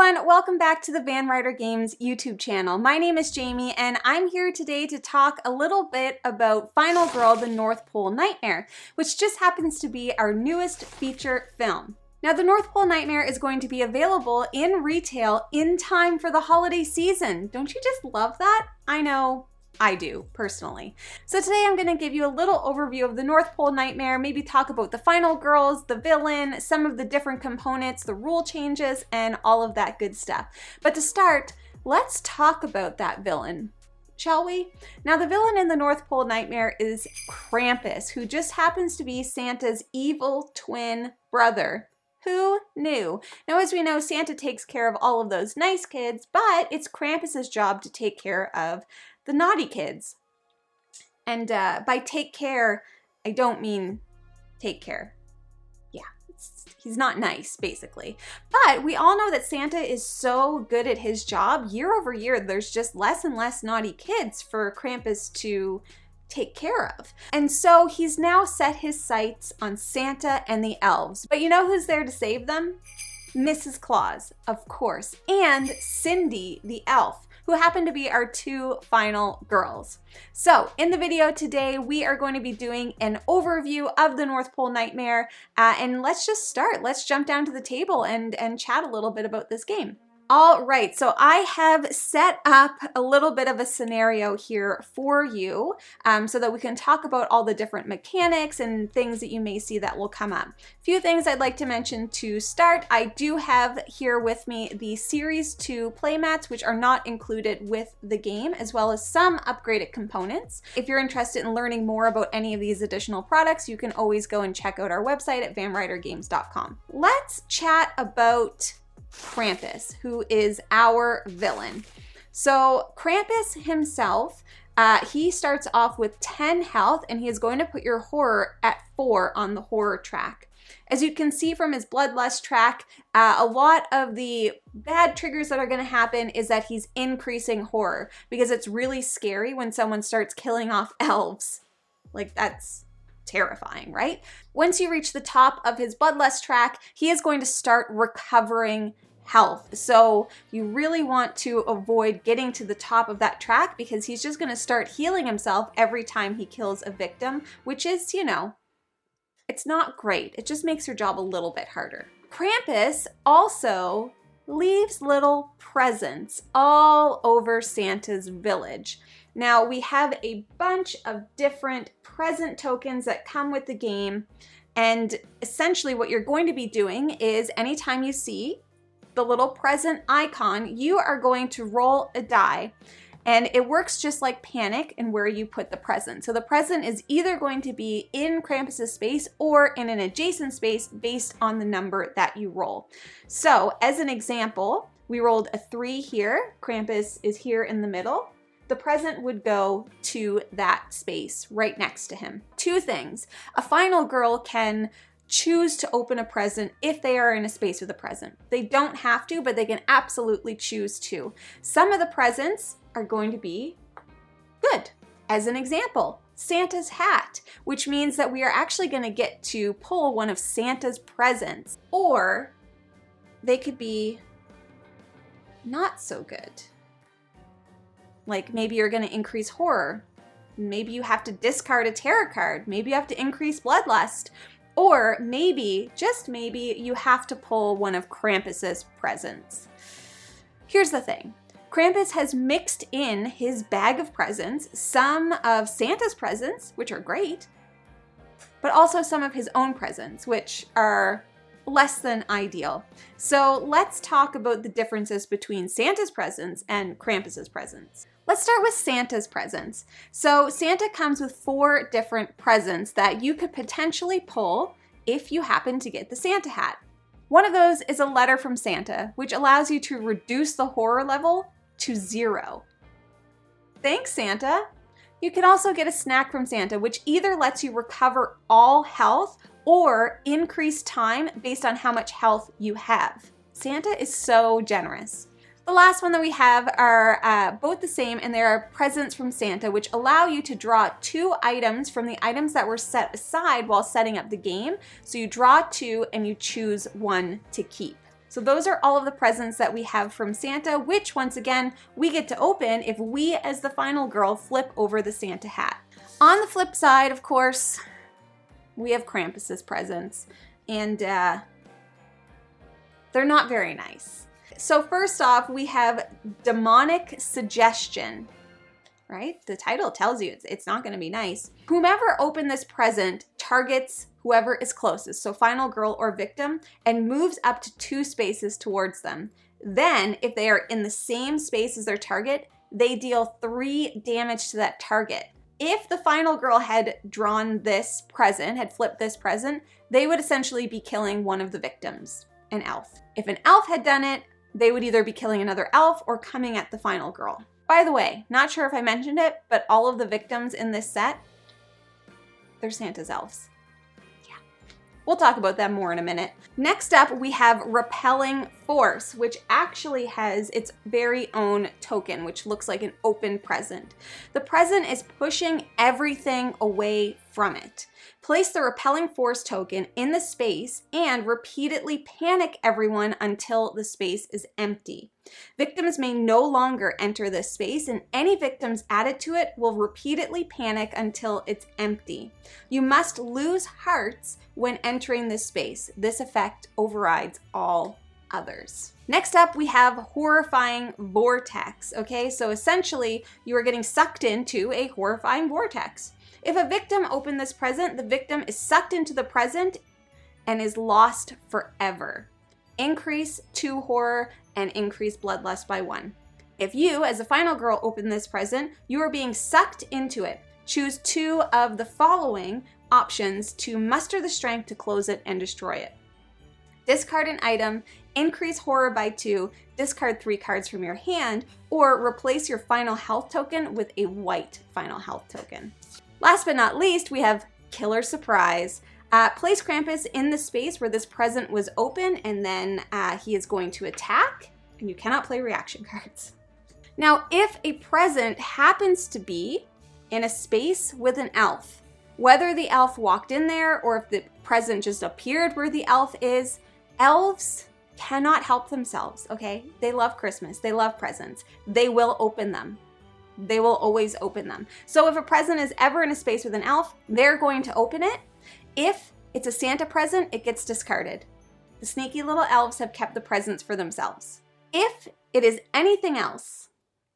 everyone, welcome back to the Ryder Games YouTube channel. My name is Jamie and I'm here today to talk a little bit about Final Girl, the North Pole Nightmare, which just happens to be our newest feature film. Now, the North Pole Nightmare is going to be available in retail in time for the holiday season. Don't you just love that? I know. I do, personally. So today I'm going to give you a little overview of the North Pole Nightmare, maybe talk about the final girls, the villain, some of the different components, the rule changes, and all of that good stuff. But to start, let's talk about that villain, shall we? Now, the villain in the North Pole Nightmare is Krampus, who just happens to be Santa's evil twin brother. Who knew? Now, as we know, Santa takes care of all of those nice kids, but it's Krampus's job to take care of the naughty kids. And by take care, I don't mean take care. Yeah, he's not nice, basically. But we all know that Santa is so good at his job. Year over year, there's just less and less naughty kids for Krampus to take care of. And so he's now set his sights on Santa and the elves. But you know who's there to save them? Mrs. Claus, of course, and Cindy the elf, who happen to be our two final girls. So in the video today, we are going to be doing an overview of the North Pole Nightmare, and let's just start. Let's jump down to the table and chat a little bit about this game. All right, so I have set up a little bit of a scenario here for you so that we can talk about all the different mechanics and things that you may see that will come up. A few things I'd like to mention to start. I do have here with me the Series 2 playmats, which are not included with the game, as well as some upgraded components. If you're interested in learning more about any of these additional products, you can always go and check out our website at vanrydergames.com. Let's chat about Krampus, who is our villain. So Krampus himself, he starts off with 10 health, and he is going to put your horror at 4 on the horror track. As you can see from his bloodlust track, a lot of the bad triggers that are going to happen is that he's increasing horror, because it's really scary when someone starts killing off elves. Like, that's terrifying, right? Once you reach the top of his bloodlust track, he is going to start recovering health. So you really want to avoid getting to the top of that track, because he's just going to start healing himself every time he kills a victim, which is, you know, it's not great. It just makes your job a little bit harder. Krampus also leaves little presents all over Santa's village. Now, we have a bunch of different present tokens that come with the game, and essentially what you're going to be doing is anytime you see the little present icon, you are going to roll a die, and it works just like Panic in where you put the present. So the present is either going to be in Krampus's space or in an adjacent space based on the number that you roll. So as an example, we rolled a 3 here. Krampus is here in the middle. The present would go to that space right next to him. 2 things. A final girl can choose to open a present if they are in a space with a present. They don't have to, but they can absolutely choose to. Some of the presents are going to be good. As an example, Santa's hat, which means that we are actually going to get to pull one of Santa's presents. Or they could be not so good. Like maybe you're going to increase horror. Maybe you have to discard a tarot card. Maybe you have to increase bloodlust. Or maybe, just maybe, you have to pull one of Krampus's presents. Here's the thing. Krampus has mixed in his bag of presents some of Santa's presents, which are great, but also some of his own presents, which are less than ideal. So let's talk about the differences between Santa's presents and Krampus's presents. Let's start with Santa's presents. So Santa comes with 4 different presents that you could potentially pull if you happen to get the Santa hat. One of those is a letter from Santa, which allows you to reduce the horror level to 0. Thanks, Santa. You can also get a snack from Santa, which either lets you recover all health or increase time based on how much health you have. Santa is so generous. The last one that we have are both the same, and they are presents from Santa, which allow you to draw 2 items from the items that were set aside while setting up the game. So you draw 2 and you choose 1 to keep. So those are all of the presents that we have from Santa, which once again, we get to open if we as the final girl flip over the Santa hat. On the flip side, of course, we have Krampus's presents, and they're not very nice. So first off, we have demonic suggestion, right? The title tells you it's not going to be nice. Whomever opened this present targets whoever is closest, so final girl or victim, and moves up to 2 spaces towards them. Then, if they are in the same space as their target, they deal 3 damage to that target. If the final girl had drawn this present, had flipped this present, they would essentially be killing one of the victims, an elf. If an elf had done it, they would either be killing another elf or coming at the final girl. By the way, not sure if I mentioned it, but all of the victims in this set, they're Santa's elves. Yeah. We'll talk about them more in a minute. Next up, we have Repelling Force, which actually has its very own token, which looks like an open present. The present is pushing everything away from it. Place the Repelling Force token in the space and repeatedly panic everyone until the space is empty. Victims may no longer enter this space, and any victims added to it will repeatedly panic until it's empty. You must lose hearts when entering this space. This effect overrides all others. Next up, we have Horrifying Vortex. Okay, so essentially, you are getting sucked into a horrifying vortex. If a victim opened this present, the victim is sucked into the present and is lost forever. Increase 2 horror and increase bloodlust by 1. If you, as a final girl, open this present, you are being sucked into it. Choose 2 of the following options to muster the strength to close it and destroy it. Discard an item, increase horror by 2, discard 3 cards from your hand, or replace your final health token with a white final health token. Last but not least, we have Killer Surprise. Place Krampus in the space where this present was open, and then he is going to attack, and you cannot play reaction cards. Now, if a present happens to be in a space with an elf, whether the elf walked in there or if the present just appeared where the elf is, elves cannot help themselves, okay? They love Christmas. They love presents. They will open them. They will always open them. So if a present is ever in a space with an elf, they're going to open it. If it's a Santa present, it gets discarded. The sneaky little elves have kept the presents for themselves. If it is anything else,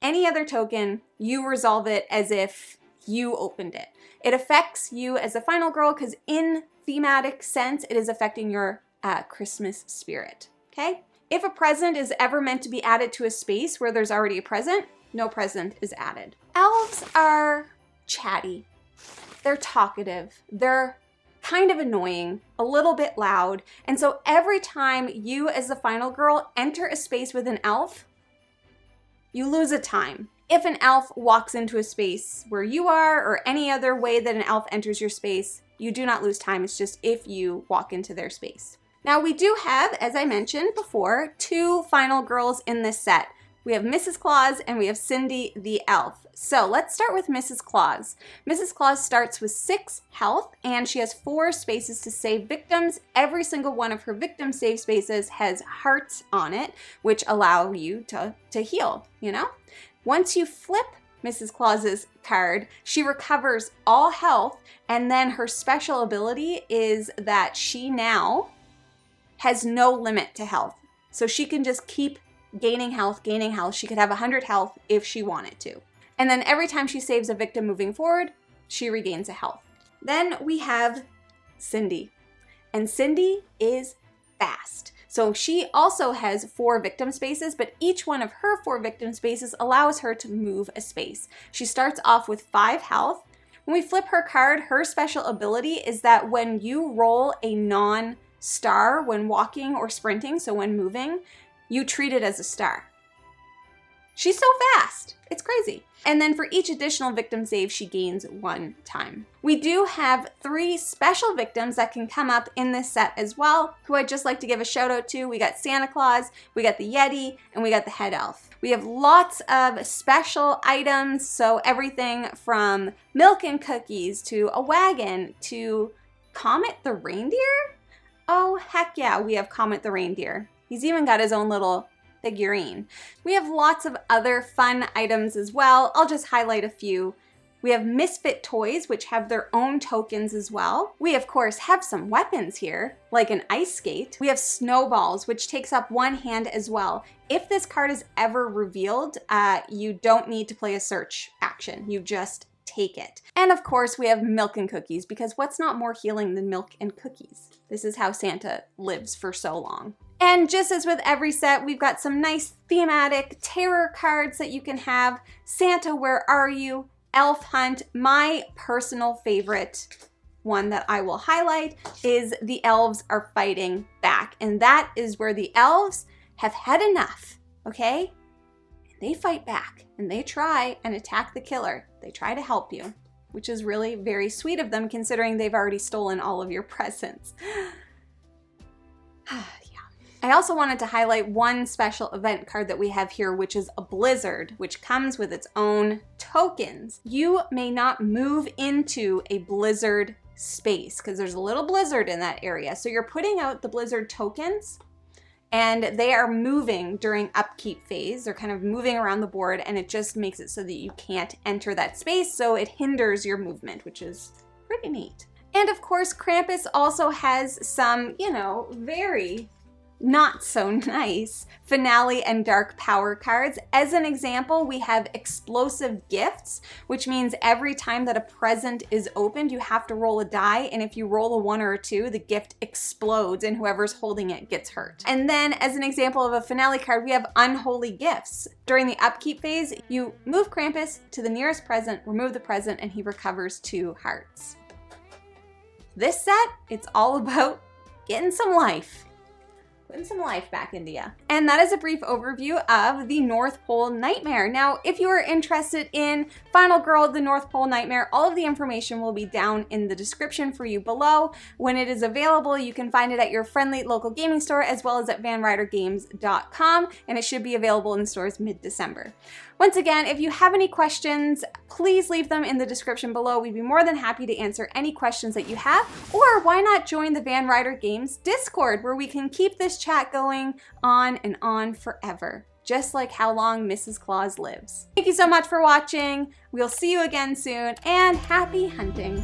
any other token, you resolve it as if you opened it. It affects you as a final girl because in thematic sense, it is affecting your Christmas spirit, okay? If a present is ever meant to be added to a space where there's already a present, no present is added. Elves are chatty. They're talkative. They're kind of annoying, a little bit loud. And so every time you as the final girl enter a space with an elf, you lose a time. If an elf walks into a space where you are or any other way that an elf enters your space, you do not lose time. It's just if you walk into their space. Now we do have, as I mentioned before, 2 final girls in this set. We have Mrs. Claus and we have Cindy the elf. So let's start with Mrs. Claus. Mrs. Claus starts with 6 health and she has 4 spaces to save victims. Every single one of her victim save spaces has hearts on it, which allow you to heal, you know? Once you flip Mrs. Claus's card, she recovers all health, and then her special ability is that she now has no limit to health. So she can just keep gaining health. She could have 100 health if she wanted to. And then every time she saves a victim moving forward, she regains a health. Then we have Cindy. And Cindy is fast. So she also has 4 victim spaces, but each one of her 4 victim spaces allows her to move a space. She starts off with 5 health. When we flip her card, her special ability is that when you roll a non-star when walking or sprinting, so when moving, you treat it as a star. She's so fast. It's crazy. And then for each additional victim save, she gains 1 time. We do have 3 special victims that can come up in this set as well, who I'd just like to give a shout out to. We got Santa Claus, we got the Yeti, and we got the Head Elf. We have lots of special items, so everything from milk and cookies to a wagon to Comet the Reindeer. Oh, heck yeah, we have Comet the Reindeer. He's even got his own little figurine. We have lots of other fun items as well. I'll just highlight a few. We have Misfit toys, which have their own tokens as well. We, of course, have some weapons here, like an ice skate. We have snowballs, which takes up one hand as well. If this card is ever revealed, you don't need to play a search action. You just take it. And of course, we have milk and cookies, because what's not more healing than milk and cookies? This is how Santa lives for so long. And just as with every set, we've got some nice thematic terror cards that you can have. Santa, where are you? Elf Hunt. My personal favorite one that I will highlight is the elves are fighting back. And that is where the elves have had enough, okay? And they fight back and they try and attack the killer. They try to help you, which is really very sweet of them considering they've already stolen all of your presents. I also wanted to highlight one special event card that we have here, which is a blizzard, which comes with its own tokens. You may not move into a blizzard space because there's a little blizzard in that area. So you're putting out the blizzard tokens and they are moving during upkeep phase. They're kind of moving around the board and it just makes it so that you can't enter that space. So it hinders your movement, which is pretty neat. And of course, Krampus also has some, very not so nice finale and dark power cards. As an example, we have explosive gifts, which means every time that a present is opened, you have to roll a die. And if you roll a 1 or a 2, the gift explodes and whoever's holding it gets hurt. And then as an example of a finale card, we have unholy gifts. During the upkeep phase, you move Krampus to the nearest present, remove the present, and he recovers 2 hearts. This set, it's all about getting some life. Putting some life back into you. And that is a brief overview of the North Pole Nightmare. Now, if you are interested in Final Girl, the North Pole Nightmare, all of the information will be down in the description for you below. When it is available, you can find it at your friendly local gaming store as well as at vanrydergames.com, and it should be available in stores mid-December. Once again, if you have any questions, please leave them in the description below. We'd be more than happy to answer any questions that you have. Or why not join the Van Ryder Games Discord, where we can keep this chat going on and on forever, just like how long Mrs. Claus lives. Thank you so much for watching. We'll see you again soon, and happy hunting.